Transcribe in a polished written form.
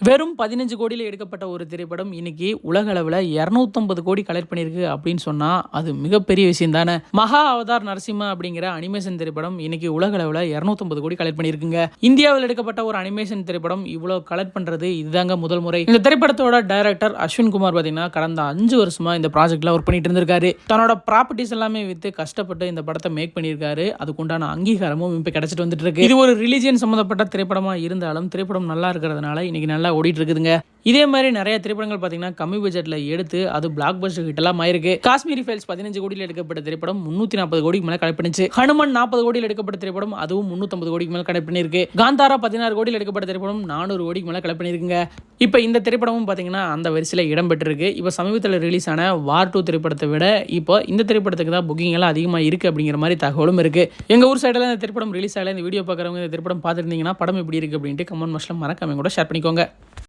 வெறும் 15 கோடியில் எடுக்கப்பட்ட ஒரு திரைப்படம் இன்னைக்கு உலக அளவில் 250 கோடி கலெக்ட் பண்ணியிருக்கு அப்படின்னு சொன்னால் அது மிகப்பெரிய விஷயம் தானே. மகா அவதார் நரசிம்மா அப்படிங்கிற அனிமேஷன் திரைப்படம் இன்னைக்கு உலக அளவில் 250 கோடி கலெக்ட் பண்ணியிருக்குங்க. இந்தியாவில் எடுக்கப்பட்ட ஒரு அனிமேஷன் திரைப்படம் இவ்வளோ கலெக்ட் பண்ணுறது இதுதாங்க முதல் முறை. இந்த திரைப்படத்தோட டைரக்டர் அஸ்வின் குமார் பார்த்தீங்கன்னா கடந்த 5 வருஷமா இந்த ப்ராஜெக்ட்ல ஒர்க் பண்ணிட்டு இருந்திருக்காரு. தன்னோட ப்ராப்பர்ட்டிஸ் எல்லாமே விற்று கஷ்டப்பட்டு இந்த படத்தை மேக் பண்ணியிருக்காரு. அதுக்குண்டான அங்கீகாரமும் இப்போ கிடைச்சிட்டு வந்துட்டு இருக்கு. இது ஒரு ரிலிஜியன் சம்மந்தப்பட்ட திரைப்படமாக இருந்தாலும் திரைப்படம் நல்லா இருக்கிறதுனால இன்னைக்கு நல்லா ஓடிட்டு இருக்குதுங்க. இதே மாதிரி நிறைய திரைப்படங்கள் பார்த்தீங்கன்னா கம்மி பட்ஜெட்ல எடுத்து அது பிளாக் பஸ்டர் ஹிட் எல்லாம் ஆயிருக்கு. காஷ்மீரி ஃபைல்ஸ் 15 கோடியில் எடுக்கப்பட்ட திரைப்படம் 340 கோடிக்கு மேல கலெக்ட் பண்ணிச்சு. ஹனுமன் 40 கோடியில் எடுக்கப்பட்ட திரைப்படம் அதுவும் 350 கோடிக்கு மேல கலெக்ட் பண்ணிருக்கு. காந்தாரா 16 கோடியில் எடுக்கப்பட்ட திரைப்படம் 400 கோடிக்கு மேல கலெக்ட் பண்ணிருக்குங்க. இப்போ இந்த திரைப்படமும் பார்த்தீங்கன்னா அந்த வரிசையில் இடம் பெற்றிருக்கு. இப்போ சமீபத்தில் ரிலீஸ் ஆன வார் 2 திரைப்படத்தை விட இப்போ இந்த திரைப்படத்துக்கு தான் புக்கிங் எல்லாம் அதிகமாக இருக்கு அப்படிங்கிற மாதிரி தகவலும் இருக்கு. எங்க ஊர் சைடில் இந்த திரைப்படம் ரிலீஸ் ஆகல. இந்த வீடியோ பார்க்குறவங்க இந்த திரைப்படம் பார்த்துருந்தீங்கன்னா படம் எப்படி இருக்கு அப்படின்ட்டு கமெண்ட் பாக்ஸ்ல மறக்காம கூட ஷேர் பண்ணிக்கோங்க.